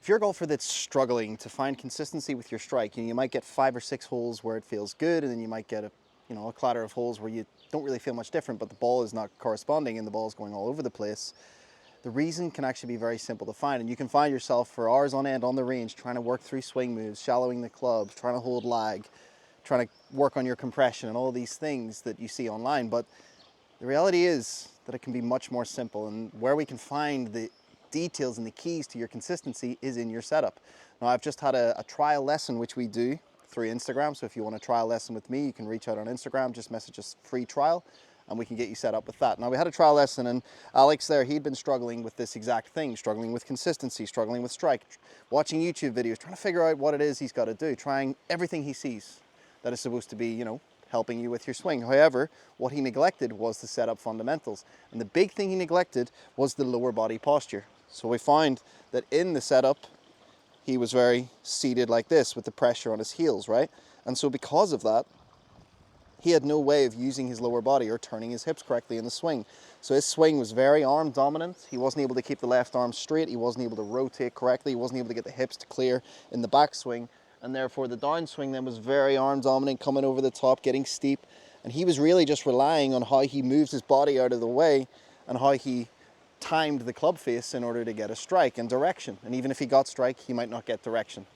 if you're a golfer that's struggling to find consistency with your strike, you might get 5 or 6 holes where it feels good, and then you might get a clatter of holes where you don't really feel much different, but the ball is not corresponding and the ball is going all over the place. The reason can actually be very simple to find, and you can find yourself for hours on end on the range trying to work through swing moves, shallowing the clubs, trying to hold lag, trying to work on your compression and all these things that you see online. But the reality is that it can be much more simple, and where we can find the details and the keys to your consistency is in your setup. Now, I've just had a trial lesson which we do through Instagram, so if you want a trial lesson with me, you can reach out on Instagram, just message us free trial, and we can get you set up with that. Now, we had a trial lesson, and Alex there, he'd been struggling with this exact thing, struggling with consistency, struggling with strike, watching YouTube videos, trying to figure out what it is he's got to do, trying everything he sees that is supposed to be, helping you with your swing. However, what he neglected was the setup fundamentals. And the big thing he neglected was the lower body posture. So we find that in the setup, he was very seated like this with the pressure on his heels, right? And so because of that, he had no way of using his lower body or turning his hips correctly in the swing. So his swing was very arm dominant. He wasn't able to keep the left arm straight. He wasn't able to rotate correctly. He wasn't able to get the hips to clear in the backswing. And therefore the downswing then was very arm dominant, coming over the top, getting steep. And he was really just relying on how he moved his body out of the way and how he timed the club face in order to get a strike and direction. And even if he got strike, he might not get direction.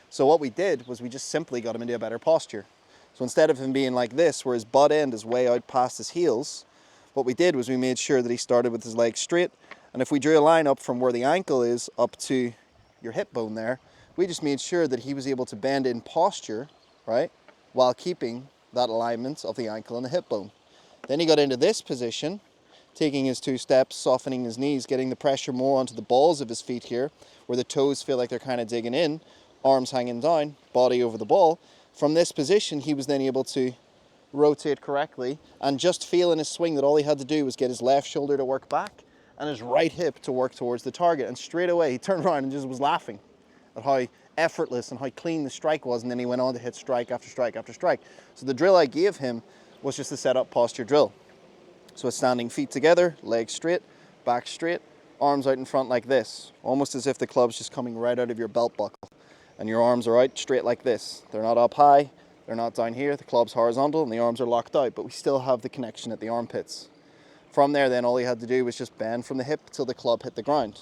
So what we did was we just simply got him into a better posture. So instead of him being like this, where his butt end is way out past his heels, what we did was we made sure that he started with his legs straight. And if we drew a line up from where the ankle is up to your hip bone there, we just made sure that he was able to bend in posture, right, while keeping that alignment of the ankle and the hip bone. Then he got into this position, taking his 2 steps, softening his knees, getting the pressure more onto the balls of his feet here, where the toes feel like they're kind of digging in, arms hanging down, body over the ball. From this position, he was then able to rotate correctly and just feel in his swing that all he had to do was get his left shoulder to work back and his right hip to work towards the target. And straight away, he turned around and just was laughing at how effortless and how clean the strike was, and then he went on to hit strike after strike after strike. So the drill I gave him was just a set-up posture drill. So it's standing feet together, legs straight, back straight, arms out in front like this, almost as if the club's just coming right out of your belt buckle. And your arms are out straight like this. They're not up high, they're not down here, the club's horizontal and the arms are locked out, but we still have the connection at the armpits. From there then, all he had to do was just bend from the hip till the club hit the ground.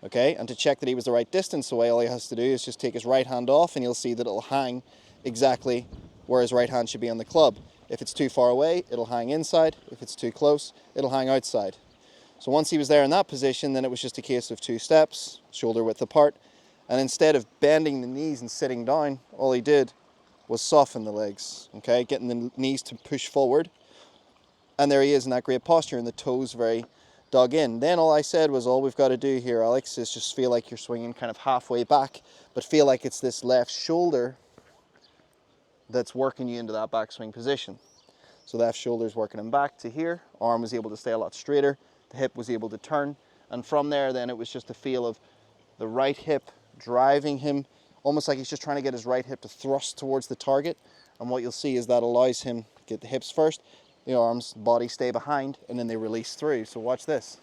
Okay, and to check that he was the right distance away, all he has to do is just take his right hand off and you'll see that it'll hang exactly where his right hand should be on the club. If it's too far away, it'll hang inside. If it's too close, it'll hang outside. So once he was there in that position, then it was just a case of 2 steps, shoulder width apart. And instead of bending the knees and sitting down, all he did was soften the legs, okay, getting the knees to push forward. And there he is in that great posture, and the toes very dug in. Then all I said was, all we've got to do here, Alex, is just feel like you're swinging kind of halfway back, but feel like it's this left shoulder that's working you into that backswing position. So left shoulder's working him back to here, arm was able to stay a lot straighter, the hip was able to turn, and from there then it was just a feel of the right hip driving him, almost like he's just trying to get his right hip to thrust towards the target. And what you'll see is that allows him to get the hips first, the arms, body stay behind, and then they release through. So watch this.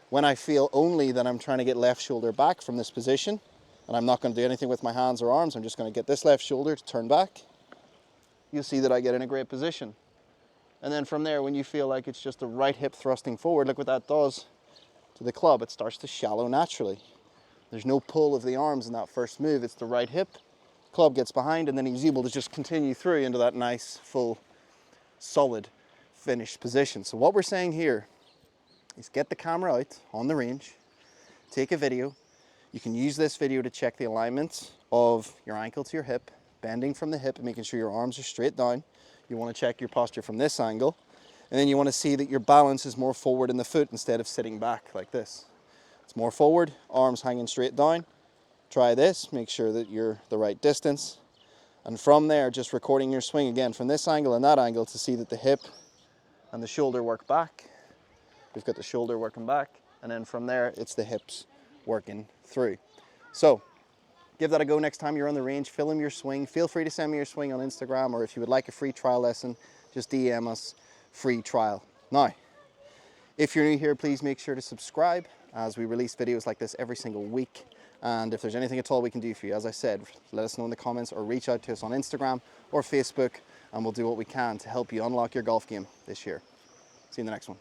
When I feel only that I'm trying to get left shoulder back from this position, and I'm not going to do anything with my hands or arms, I'm just going to get this left shoulder to turn back, you'll see that I get in a great position. And then from there, when you feel like it's just the right hip thrusting forward, look what that does to the club. It starts to shallow naturally. There's no pull of the arms in that first move. It's the right hip, club gets behind, and then he's able to just continue through into that nice, full, solid, finished position. So what we're saying here is get the camera out on the range, take a video. You can use this video to check the alignment of your ankle to your hip, bending from the hip and making sure your arms are straight down. You want to check your posture from this angle, and then you want to see that your balance is more forward in the foot instead of sitting back like this. It's more forward, arms hanging straight down. Try this, make sure that you're the right distance. And from there, just recording your swing again from this angle and that angle to see that the hip and the shoulder work back. We've got the shoulder working back, and then from there, it's the hips working through. So give that a go next time you're on the range, film your swing. Feel free to send me your swing on Instagram, or if you would like a free trial lesson, just DM us, free trial. Now, if you're new here, please make sure to subscribe, as we release videos like this every single week. And if there's anything at all we can do for you, as I said, let us know in the comments or reach out to us on Instagram or Facebook, and we'll do what we can to help you unlock your golf game this year. See you in the next one.